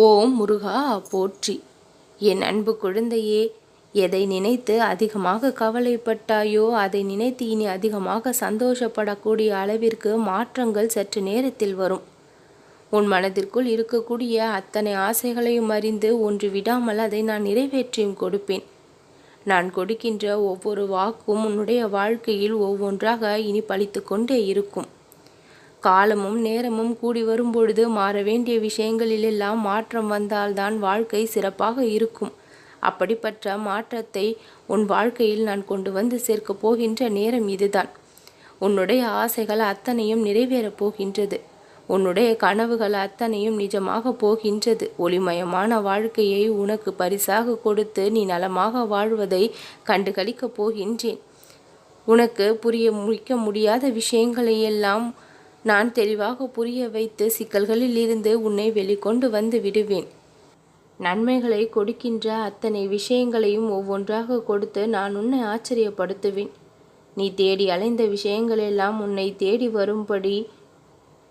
ஓம் முருகா போற்றி. என் அன்பு குழந்தையே, எதை நினைத்து அதிகமாக கவலைப்பட்டாயோ அதை நினைத்து இனி அதிகமாக சந்தோஷப்படக்கூடிய அளவிற்கு மாற்றங்கள் சற்று நேரத்தில் வரும். உன் மனதிற்குள் இருக்கக்கூடிய அத்தனை ஆசைகளையும் அறிந்து ஒன்று விடாமல் அதை நான் நிறைவேற்றியும் கொடுப்பேன். நான் கொடுக்கின்ற ஒவ்வொரு வாக்கும் உன்னுடைய வாழ்க்கையில் ஒவ்வொன்றாக இனி பலித்து கொண்டே இருக்கும். காலமும் நேரமும் கூடி வரும்பொழுது மாற வேண்டிய விஷயங்களிலெல்லாம் மாற்றம் வந்தால்தான் வாழ்க்கை சிறப்பாக இருக்கும். அப்படிப்பட்ட மாற்றத்தை உன் வாழ்க்கையில் நான் கொண்டு வந்து சேர்க்கப் போகின்ற நேரம் இதுதான். உன்னுடைய ஆசைகள் அத்தனையும் நிறைவேறப் போகின்றது. உன்னுடைய கனவுகள் அத்தனையும் நிஜமாக போகின்றது. ஒளிமயமான வாழ்க்கையை உனக்கு பரிசாக கொடுத்து நீ நலமாக வாழ்வதை கண்டுகளிக்கப் போகின்றேன். உனக்கு புரிய முடியாத விஷயங்களை எல்லாம் நான் தெளிவாக புரிய வைத்து சிக்கல்களில் இருந்து உன்னை வெளிக்கொண்டு வந்து விடுவேன். நன்மைகளை கொடுக்கின்ற அத்தனை விஷயங்களையும் ஒவ்வொன்றாக கொடுத்து நான் உன்னை ஆச்சரியப்படுத்துவேன். நீ தேடி அலைந்த விஷயங்களெல்லாம் உன்னை தேடி வரும்படி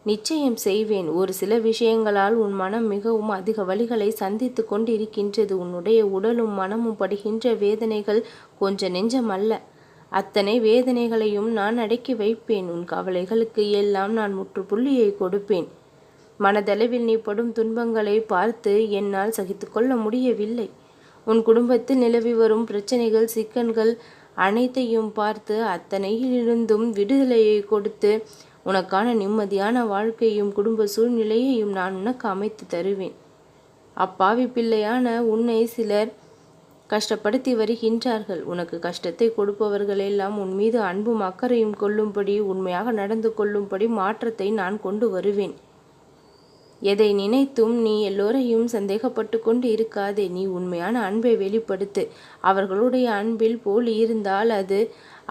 நிச்சயம் செய்வேன். ஒரு சில விஷயங்களால் உன் மனம் மிகவும் அதிக வலிகளை சந்தித்து கொண்டிருக்கின்றது. உன்னுடைய உடலும் மனமும் படுகின்ற வேதனைகள் கொஞ்ச நெஞ்சம் அல்ல. அத்தனை வேதனைகளையும் நான் அடக்கி வைப்பேன். உன் கவலைகளுக்கு எல்லாம் நான் முற்றுப்புள்ளியை கொடுப்பேன். மனதளவில் நீ படும் துன்பங்களை பார்த்து என்னால் சகித்து கொள்ள முடியவில்லை. உன் குடும்பத்தில் நிலவி வரும் பிரச்சனைகள், சிக்கல்கள் அனைத்தையும் பார்த்து அத்தனையிலிருந்தும் விடுதலையை கொடுத்து உனக்கான நிம்மதியான வாழ்க்கையும் குடும்ப சூழ்நிலையையும் நான் உனக்கு அமைத்து தருவேன். அப்பாவி பிள்ளையான உன்னை சிலர் கஷ்டப்படுத்தி வருகின்றார்கள். உனக்கு கஷ்டத்தை கொடுப்பவர்கள் எல்லாம் உன் மீது அன்பும் அக்கறையும் கொள்ளும்படி, உண்மையாக நடந்து கொள்ளும்படி மாற்றத்தை நான் கொண்டு வருவேன். எதை நினைத்தும் நீ எல்லோரையும் சந்தேகப்பட்டு கொண்டு இருக்காதே. நீ உண்மையான அன்பை வெளிப்படுத்து. அவர்களுடைய அன்பில் போலி இருந்தால் அது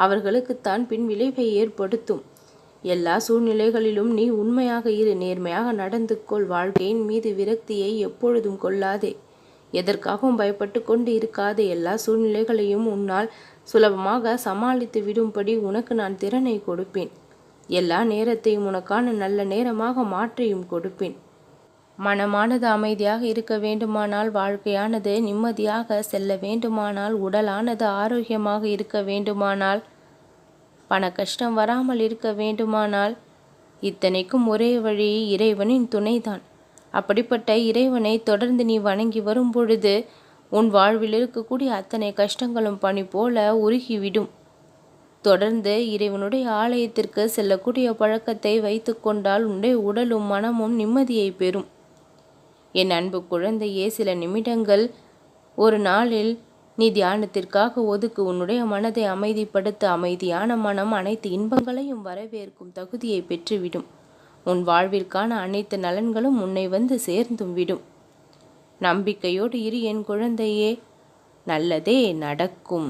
அவர்களுக்குத்தான் பின் விளைவை ஏற்படுத்தும். எல்லா சூழ்நிலைகளிலும் நீ உண்மையாக இரு. நேர்மையாக நடந்து கொள். வாழ்க்கையின் மீது விரக்தியை எப்பொழுதும் கொள்ளாதே. எதற்காகவும் பயப்பட்டு கொண்டு இருக்காத. எல்லா சூழ்நிலைகளையும் உன்னால் சுலபமாக சமாளித்து விடும்படி உனக்கு நான் திறனை கொடுப்பேன். எல்லா நேரத்தையும் உனக்கான நல்ல நேரமாக மாற்றியும் கொடுப்பேன். மனமானது அமைதியாக இருக்க வேண்டுமானால், வாழ்க்கையானது நிம்மதியாக செல்ல வேண்டுமானால், உடலானது ஆரோக்கியமாக இருக்க வேண்டுமானால், பண கஷ்டம் வராமல் இருக்க வேண்டுமானால், இத்தனைக்கும் ஒரே வழி இறைவனின் துணைதான். அப்படிப்பட்ட இறைவனை தொடர்ந்து நீ வணங்கி வரும் பொழுது உன் வாழ்வில் இருக்கக்கூடிய அத்தனை கஷ்டங்களும் பனி போல உருகிவிடும். தொடர்ந்து இறைவனுடைய ஆலயத்திற்கு செல்லக்கூடிய பழக்கத்தை வைத்து கொண்டால் உன்னுடைய உடலும் மனமும் நிம்மதியை பெறும். என் அன்பு குழந்தையே, சில நிமிடங்கள் ஒரு நாளில் நீ தியானத்திற்காக ஒதுக்கு. உன்னுடைய மனதை அமைதிப்படுத்த. அமைதியான மனம் அனைத்து இன்பங்களையும் வரவேற்கும் தகுதியை பெற்றுவிடும். உன் வாழ்விற்கான அனைத்து நலன்களும் உன்னை வந்து சேர்ந்தும் விடும். நம்பிக்கையோடு இரு என் குழந்தையே, நல்லதே நடக்கும்.